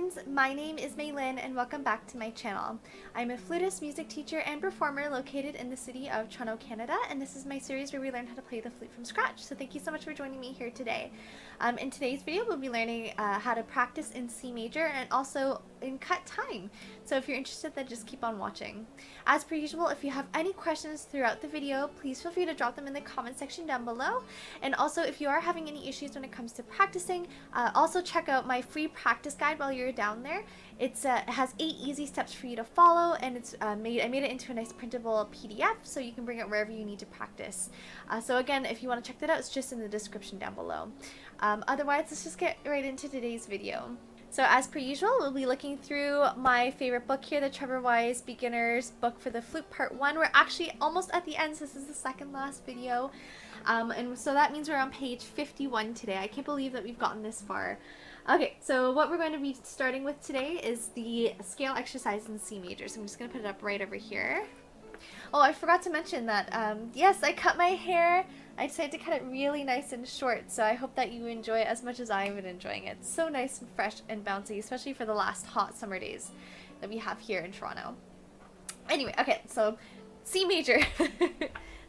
friends, my name is Maylin and welcome back to my channel. I'm a flutist, music teacher, and performer located in the city of Toronto, Canada, and this is my series where we learn how to play the flute from scratch, so thank you so much for joining me here today. In today's video, we'll be learning how to practice in C major and also in cut time, so if you're interested, then just keep on watching. As per usual, if you have any questions throughout the video, please feel free to drop them in the comment section down below, and also if you are having any issues when it comes to practicing, also check out my free practice guide while you're down there. It has 8 easy steps for you to follow, and it's I made it into a nice printable PDF so you can bring it wherever you need to practice. So again, if you want to check that out, it's just in the description down below. Otherwise, let's just get right into today's video. So as per usual, we'll be looking through my favorite book here, the Trevor Wise Beginner's Book for the Flute Part 1. We're actually almost at the end, so this is the second last video. And so that means we're on page 51 today. I can't believe that we've gotten this far. Okay, so what we're going to be starting with today is the scale exercise in C major. So I'm just going to put it up right over here. Oh, I forgot to mention that, yes, I cut my hair. I decided to cut it really nice and short, so I hope that you enjoy it as much as I've been enjoying it. It's so nice and fresh and bouncy, especially for the last hot summer days that we have here in Toronto. Anyway, okay, so C major.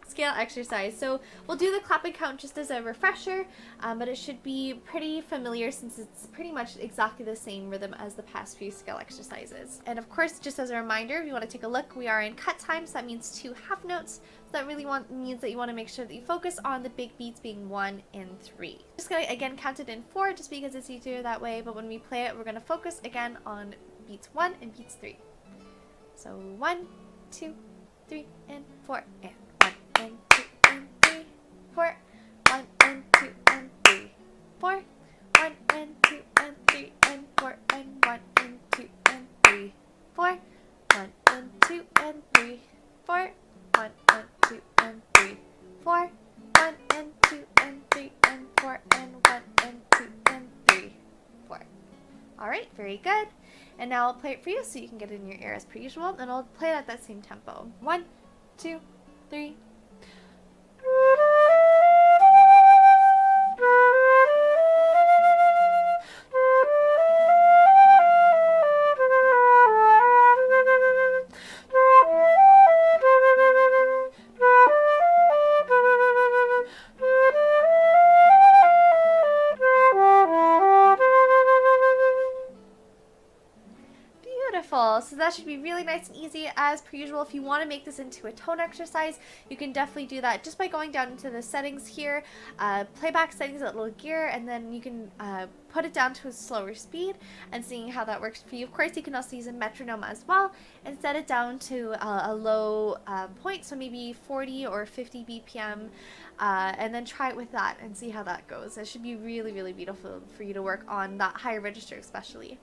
Scale exercise. So we'll do the clap and count just as a refresher, but it should be pretty familiar since it's pretty much exactly the same rhythm as the past few scale exercises. And of course, just as a reminder, if you want to take a look, we are in cut time, so that means 2 half notes. So that really means that you want to make sure that you focus on the big beats being 1 and 3. Just gonna again count it in 4 just because it's easier that way, but when we play it, we're gonna focus again on beats 1 and beats 3. So 1, 2, 3, and 4, and 1 and 2 and 3, 4, 1 and 2 and 3, 4, 1 and 2 and 3 and 4 and 1 and 2 and 3, 4, 1 and 2 and 3, 4, 1 and 2 and 3, 4, 1 and 2 and 3 and 4 and 1 and 2 and 3, 4. Alright, very good. And now I'll play it for you so you can get it in your ear as per usual, and I'll play it at that same tempo. 1, 2, 3. So that should be really nice and easy as per usual. If you want to make this into a tone exercise, you can definitely do that just by going down into the settings here, playback settings, that little gear, and then you can put it down to a slower speed and seeing how that works for you. Of course, you can also use a metronome as well and set it down to a low point, so maybe 40 or 50 BPM, and then try it with that and see how that goes. It should be really, really beautiful for you to work on that higher register especially.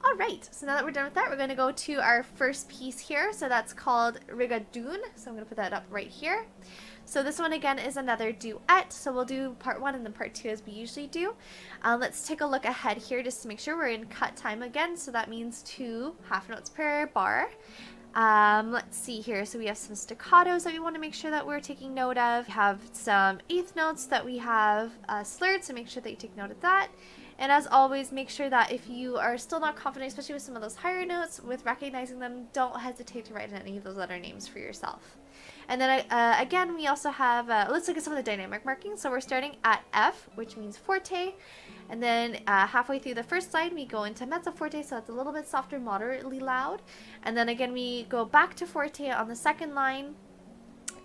Alright, so now that we're done with that, we're going to go to our first piece here. So that's called Rigadoon. So I'm going to put that up right here. So this one again is another duet. So we'll do part 1 and then part 2 as we usually do. Let's take a look ahead here just to make sure we're in cut time again. So that means 2 half notes per bar. Let's see here. So we have some staccatos that we want to make sure that we're taking note of. We have some eighth notes that we have slurred, so make sure that you take note of that. And as always, make sure that if you are still not confident, especially with some of those higher notes, with recognizing them, don't hesitate to write in any of those letter names for yourself. And then again, we also have, let's look at some of the dynamic markings. So we're starting at F, which means forte. And then halfway through the first line, we go into mezzo forte, so it's a little bit softer, moderately loud. And then again, we go back to forte on the second line.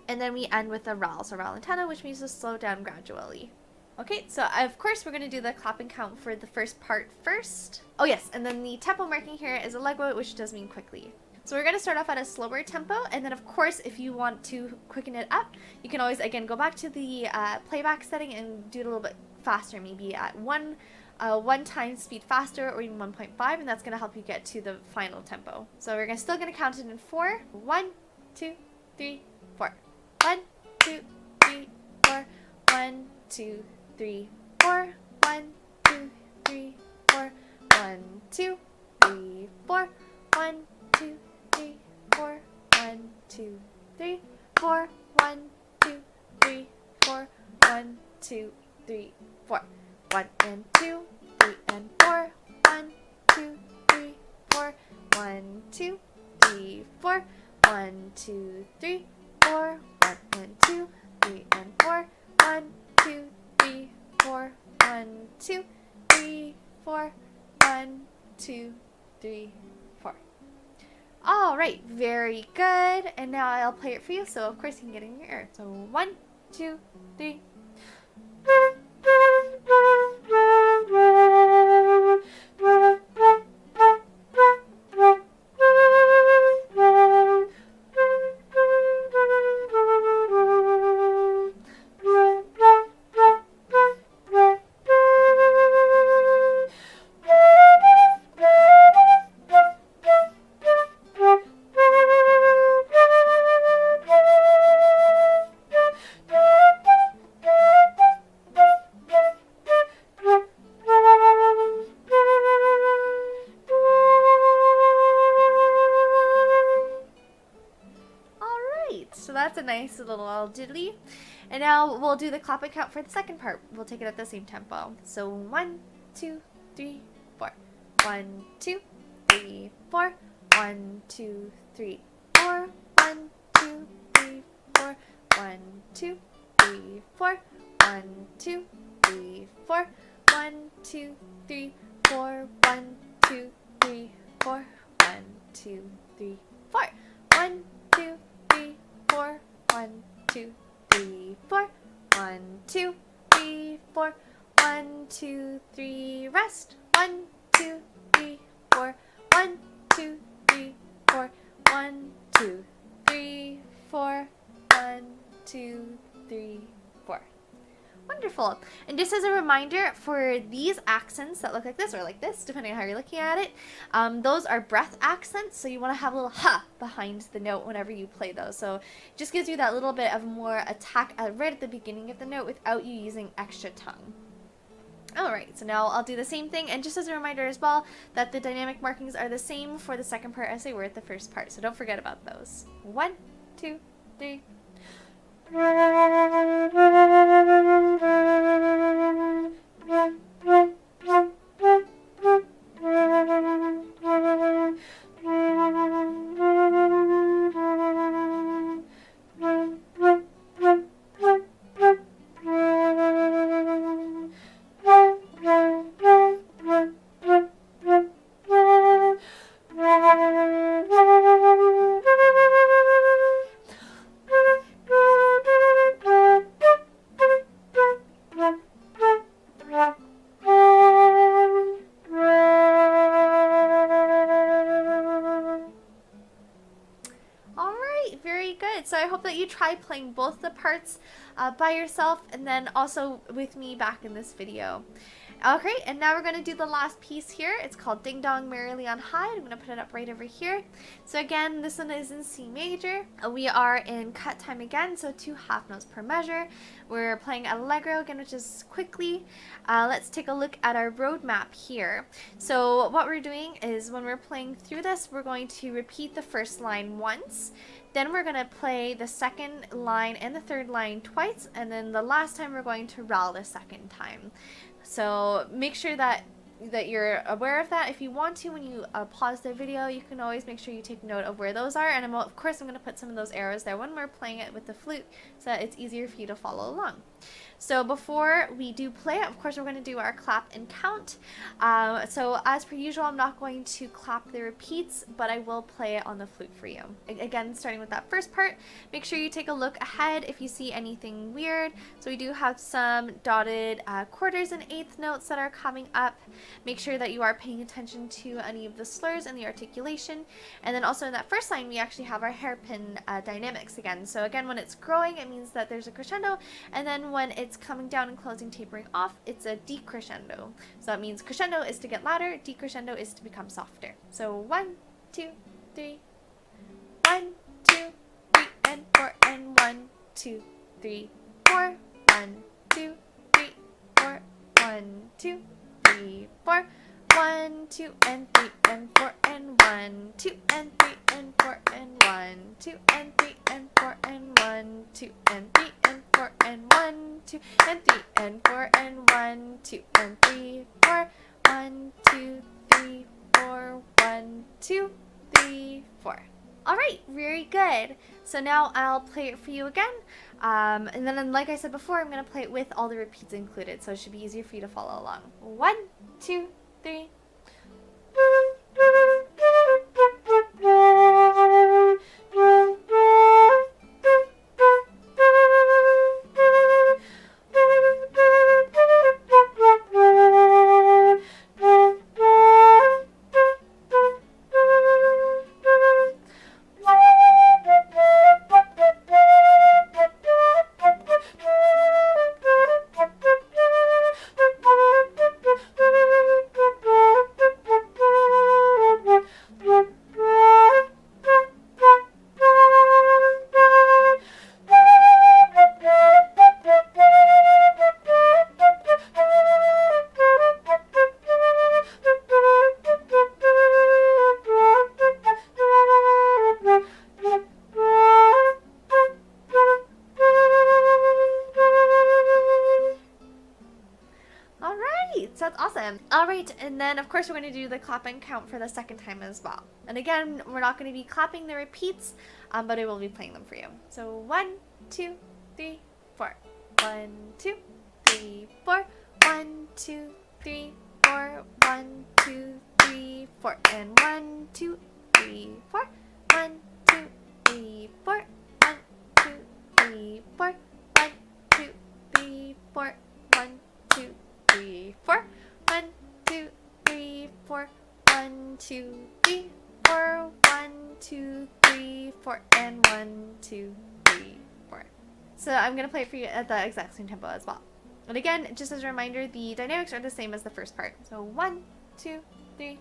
And then we end with a rall, so rallentano, which means to slow down gradually. Okay, so of course we're going to do the clap and count for the first part first. Oh yes, and then the tempo marking here is allegro, which does mean quickly. So we're going to start off at a slower tempo, and then of course if you want to quicken it up, you can always again go back to the playback setting and do it a little bit faster, maybe at 1 time speed faster or even 1.5, and that's going to help you get to the final tempo. So we're still going to count it in 4. 1, 2, 3, 4. 1, 2, 3, 4. 1, 2, 3, 4, 1, 2, 3, 4, 1, 2, 3, 4, 1, 2, 3, 4, 1, 2, 3, 4, 1, 2, 3, 4, 1, 2, 3, 4, 1 and 2, 3 and 4, 1, 2, 2, 3, 4. 1, 2, 3, 4. 1 and 2, 3 and 4. 1, 2, 3, 4. 1, 2, 3, 4. 1, 2, 3, 4. All right, very good. And now I'll play it for you, so of course you can get it in your ear. So 1, 2, 3. So that's a nice little diddly. And now we'll do the clapping count for the second part. We'll take it at the same tempo. So 1, 2, 3, 4. 1, 2, 3, 4. 1, 2, 3, 4. 1, 2, 3, 4. 1, 2, 3, 4. 1, 2, 3, 4. 1, 2, 3, 4. 1, 2, 3, 4. 1, 2, 3, 4. 1, 2, 3, 4. 1, 2, 3, 4. 1, 2, 3, 4. 1, 2, 3, rest. 1, 2, 3, 4. 1, 2, 3, 4. 1, 2, 3, 4. 1, 2, 3, 4. Wonderful. And just as a reminder, for these accents that look like this or like this, depending on how you're looking at it, those are breath accents, so you want to have a little ha behind the note whenever you play those. So it just gives you that little bit of more attack right at the beginning of the note without you using extra tongue. Alright, so now I'll do the same thing, and just as a reminder as well, that the dynamic markings are the same for the second part as they were at the first part, so don't forget about those. 1, 2, 3. Very good. So I hope that you try playing both the parts by yourself and then also with me back in this video. Okay, and now we're going to do the last piece here. It's called Ding Dong Merrily on High. I'm going to put it up right over here. So again, this one is in C major. We are in cut time again, so 2 half notes per measure. We're playing Allegro again, which is quickly. Let's take a look at our roadmap here. So what we're doing is when we're playing through this, we're going to repeat the first line once. Then we're going to play the second line and the third line twice, and then the last time we're going to rall the second time. So make sure that you're aware of that. If you want to, when you pause the video, you can always make sure you take note of where those are. And of course, I'm going to put some of those arrows there when we're playing it with the flute so that it's easier for you to follow along. So before we do play it, of course, we're going to do our clap and count. So as per usual, I'm not going to clap the repeats, but I will play it on the flute for you. Again, starting with that first part, make sure you take a look ahead if you see anything weird. So we do have some dotted quarters and eighth notes that are coming up. Make sure that you are paying attention to any of the slurs and the articulation. And then also in that first line, we actually have our hairpin dynamics again. So again, when it's growing, it means that there's a crescendo. And then when it's coming down and closing, tapering off, it's a decrescendo. So that means crescendo is to get louder, decrescendo is to become softer. So 1, 2, 3. 1, 2, 3, and 4, and 1, 2, 3, 4. 1, 2, 3, 4. 1, 2, 3, 4. 1, 2, and 3, and 4, and 1, 2, and 3, and 4, and 1, 2, and 3, and 4, and 1, 2, and 3, and 4, and 1, 2, and 3, and 4, and 1, 2, and 3, 4. 1, 2, 3, 4. 1, 2, 3, 4. All right, very good. So now I'll play it for you again. And then, like I said before, I'm going to play it with all the repeats included, so it should be easier for you to follow along. 1, 2, 3. So that's awesome. All right, and then of course we're going to do the clap and count for the second time as well. And again, we're not going to be clapping the repeats, but I will be playing them for you. So 1, 2, 3, 4. 1, 2, 3, 4. 1, 2, 3, 4. 1, 2, 3, 4. And 1, 2, 3, 4. 1, 2, 3, 4. 1, 2, 3, 4. 1, 2, 3, 4. 1, 2, 3, 4. 1, 2, 3, 4. 1, 2, 3, 4. 1, 2, 3, 4. And 1, 2, 3, 4. So I'm going to play it for you at the exact same tempo as well. And again, just as a reminder, the dynamics are the same as the first part. So 1, 2, 3.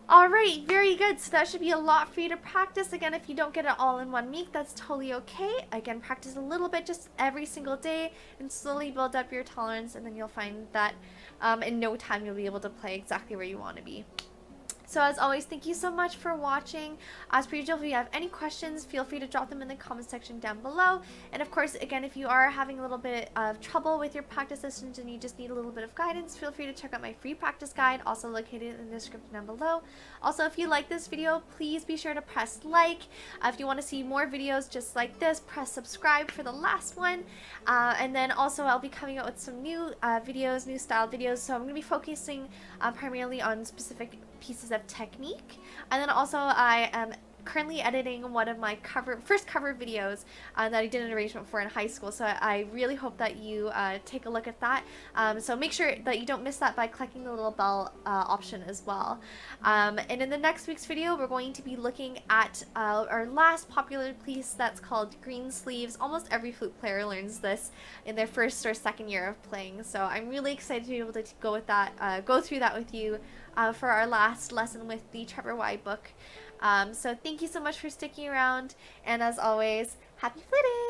Alright, very good. So that should be a lot for you to practice. Again, if you don't get it all in one week, that's totally okay. Again, practice a little bit just every single day and slowly build up your tolerance, and then you'll find that in no time you'll be able to play exactly where you want to be. So as always, thank you so much for watching. As per usual, if you have any questions, feel free to drop them in the comment section down below. And of course, again, if you are having a little bit of trouble with your practice sessions and you just need a little bit of guidance, feel free to check out my free practice guide, also located in the description down below. Also, if you like this video, please be sure to press like. If you want to see more videos just like this, press subscribe for the last one. And then also, I'll be coming out with some new videos, new style videos. So I'm going to be focusing primarily on specific pieces of technique, and then also I am currently editing one of my first cover videos that I did an arrangement for in high school, so I really hope that you take a look at that. So make sure that you don't miss that by clicking the little bell option as well. And in the next week's video, we're going to be looking at our last popular piece that's called Greensleeves. Almost every flute player learns this in their first or second year of playing, so I'm really excited to be able to go with that, go through that with you for our last lesson with the Trevor Y book. So thank you so much for sticking around, and as always, happy fluting!